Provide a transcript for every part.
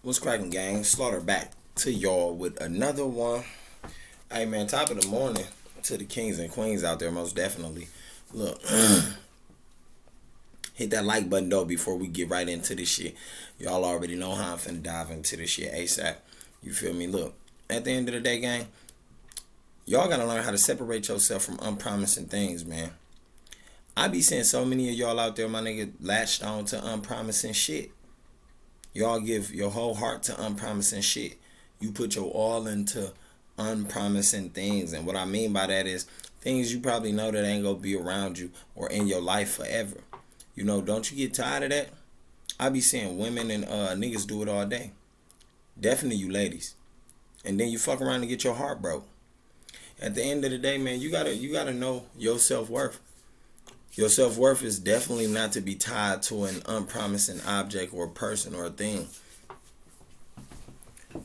What's cracking, gang? Slaughter back to y'all with another one. Hey, man, top of the morning to the kings and queens out there, most definitely. Look, hit that like button, though, before we get right into this shit. Y'all already know how I'm finna dive into this shit ASAP. You feel me? Look, at the end of the day, gang, y'all gotta learn how to separate yourself from unpromising things, man. I be seeing so many of y'all out there, my nigga, latched on to unpromising shit. Y'all give your whole heart to unpromising shit. You put your all into unpromising things. And what I mean by that is things you probably know that ain't gonna be around you or in your life forever. You know, don't you get tired of that? I be seeing women and niggas do it all day. Definitely you ladies. And then you fuck around and get your heart broke. At the end of the day, man, you gotta know your self-worth. Your self-worth is definitely not to be tied to an unpromising object or person or a thing.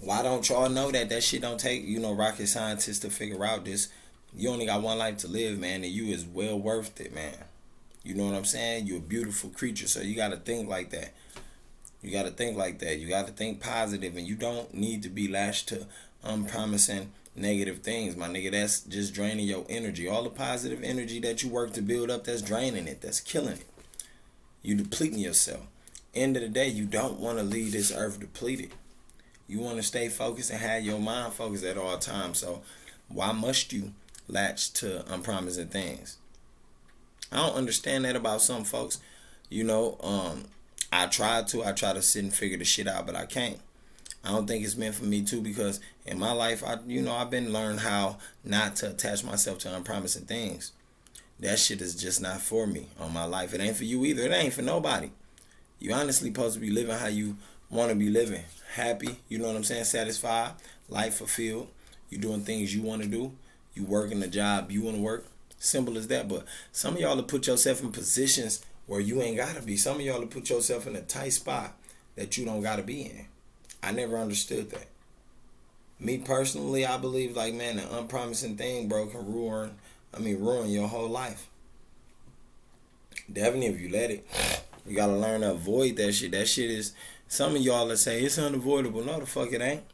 Why don't y'all know that shit don't take, rocket scientists to figure out this? You only got one life to live, man, and you is well worth it, man. You know what I'm saying? You're a beautiful creature, so you gotta think like that. You gotta think like that. You gotta think positive, and you don't need to be lashed to unpromising negative things, my nigga. That's just draining your energy. All the positive energy that you work to build up, that's draining it. That's killing it. You depleting yourself. End of the day, you don't want to leave this earth depleted. You want to stay focused and have your mind focused at all times. So why must you latch to unpromising things? I don't understand that about some folks. I try to sit and figure the shit out, but I can't. I don't think it's meant for me too, because in my life, I've been learned how not to attach myself to unpromising things. That shit is just not for me on my life. It ain't for you either. It ain't for nobody. You honestly supposed to be living how you want to be living. Happy, you know what I'm saying? Satisfied, life fulfilled. You doing things you want to do. You working the job you want to work. Simple as that. But some of y'all will put yourself in positions where you ain't got to be. Some of y'all will put yourself in a tight spot that you don't got to be in. I never understood that. Me personally, I believe like, man, an unpromising thing, bro, can ruin your whole life. Definitely if you let it. You gotta learn to avoid that shit. That shit is, some of y'all that say it's unavoidable. No, the fuck it ain't.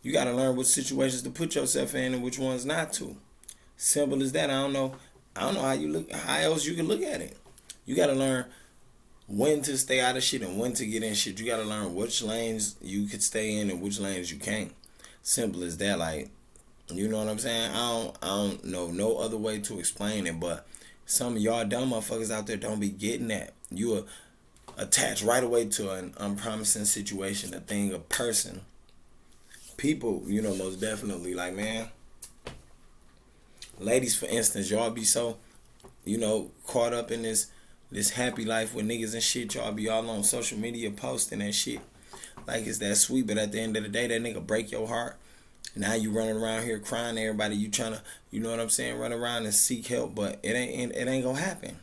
You gotta learn what situations to put yourself in and which ones not to. Simple as that. I don't know how else you can look at it. You gotta learn when to stay out of shit and when to get in shit. You gotta learn which lanes you could stay in and which lanes you can't. Simple as that. Like, you know what I'm saying? I don't know no other way to explain it, but some of y'all dumb motherfuckers out there don't be getting that. You are attached right away to an unpromising situation, a thing, a person. People, most definitely. Like, man, ladies, for instance, y'all be so, caught up in this happy life with niggas and shit. Y'all be all on social media posting that shit like it's that sweet, but at the end of the day, that nigga break your heart. Now you running around here crying to everybody. You trying to, you know what I'm saying, run around and seek help, but it ain't gonna happen.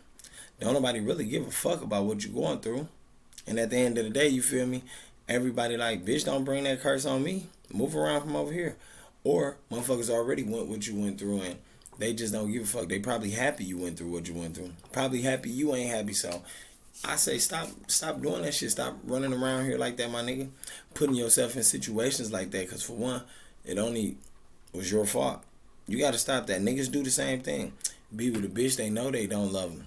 Don't nobody really give a fuck about what you going through. And at the end of the day, you feel me? Everybody like, bitch, don't bring that curse on me. Move around from over here. Or motherfuckers already went what you went through and they just don't give a fuck. They probably happy you went through what you went through. Probably happy you ain't happy. So I say stop doing that shit. Stop running around here like that, my nigga. Putting yourself in situations like that. Because for one, it only was your fault. You got to stop that. Niggas do the same thing. Be with a bitch they know they don't love them.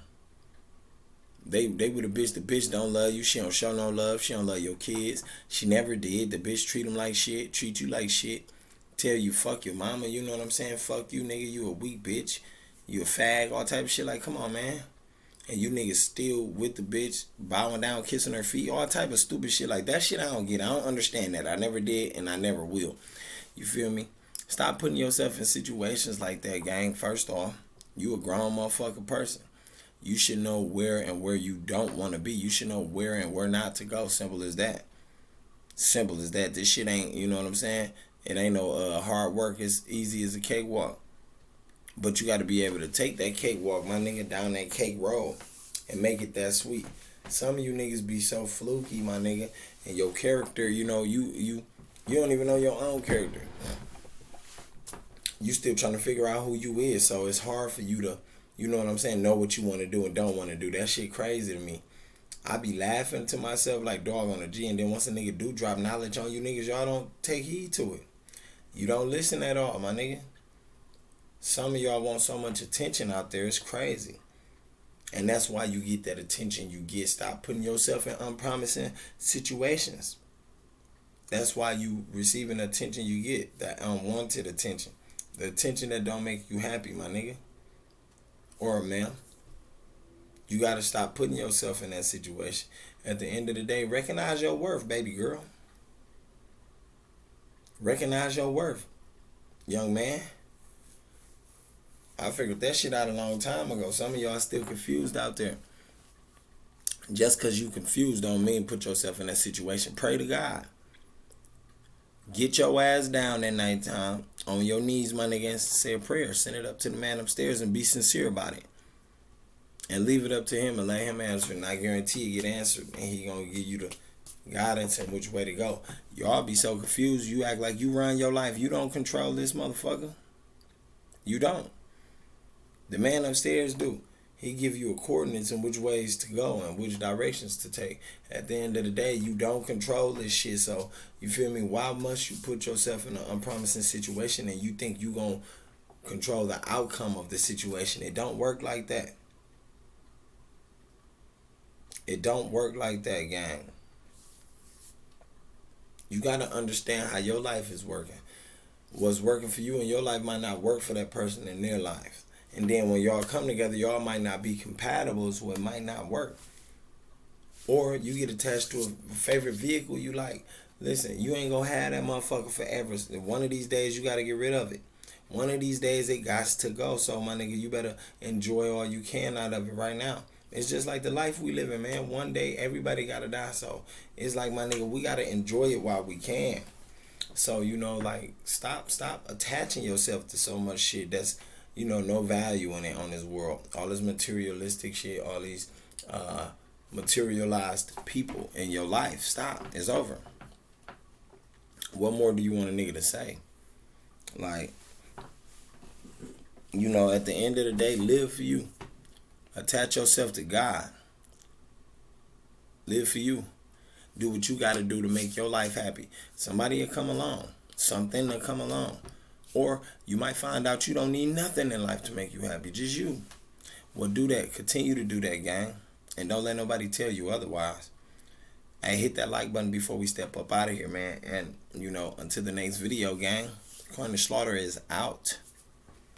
They with a bitch. The bitch don't love you. She don't show no love. She don't love your kids. She never did. The bitch treat them like shit. Treat you like shit. Tell you fuck your mama. You know what I'm saying? Fuck you, nigga. You a weak bitch. You a fag. All type of shit. Like, come on, man. And you niggas still with the bitch, bowing down, kissing her feet, all type of stupid shit. Like, that shit I don't get. I don't understand that. I never did and I never will. You feel me? Stop putting yourself in situations like that, gang. First off, you a grown motherfucking person. You should know where and where you don't want to be. You should know where and where not to go. Simple as that. Simple as that. This shit ain't, you know what I'm saying? It ain't no hard work. It's easy as a cakewalk. But you got to be able to take that cakewalk, my nigga, down that cake road and make it that sweet. Some of you niggas be so fluky, my nigga, and your character, you don't even know your own character. You still trying to figure out who you is, so it's hard for you to, you know what I'm saying, know what you want to do and don't want to do. That shit crazy to me. I be laughing to myself like dog on a G, and then once a nigga do drop knowledge on you niggas, y'all don't take heed to it. You don't listen at all, my nigga. Some of y'all want so much attention out there, it's crazy. And that's why you get that attention you get. Stop putting yourself in unpromising situations. That's why you receiving the attention you get, that unwanted attention. The attention that don't make you happy, my nigga. Or ma'am. You gotta stop putting yourself in that situation. At the end of the day, recognize your worth, baby girl. Recognize your worth, young man. I figured that shit out a long time ago. Some of y'all still confused out there. Just because you confused don't mean put yourself in that situation. Pray to God. Get your ass down at nighttime on your knees, my nigga, and say a prayer. Send it up to the man upstairs and be sincere about it. And leave it up to him and let him answer. And I guarantee you get answered. And he gonna give you the guidance and which way to go. Y'all be so confused. You act like you run your life. You don't control this motherfucker. You don't. The man upstairs do. He give you coordinates and which ways to go and which directions to take. At the end of the day, you don't control this shit. So, you feel me? Why must you put yourself in an unpromising situation and you think you gonna control the outcome of the situation? It don't work like that. It don't work like that, gang. You gotta understand how your life is working. What's working for you in your life might not work for that person in their life. And then when y'all come together, y'all might not be compatible, so it might not work. Or you get attached to a favorite vehicle you like. Listen, you ain't gonna have that motherfucker forever. One of these days, you gotta get rid of it. One of these days, it got to go. So, my nigga, you better enjoy all you can out of it right now. It's just like the life we live in, man. One day, everybody gotta die. So, it's like, my nigga, we gotta enjoy it while we can. So, like, stop attaching yourself to so much shit that's, no value in it on this world. All this materialistic shit, all these materialized people in your life. Stop. It's over. What more do you want a nigga to say? Like, at the end of the day, live for you. Attach yourself to God. Live for you. Do what you got to do to make your life happy. Somebody will come along. Something will come along. Or you might find out you don't need nothing in life to make you happy. Just you. Well, do that. Continue to do that, gang. And don't let nobody tell you otherwise. Hey, hit that like button before we step up out of here, man. And, until the next video, gang. Corner Slaughter is out.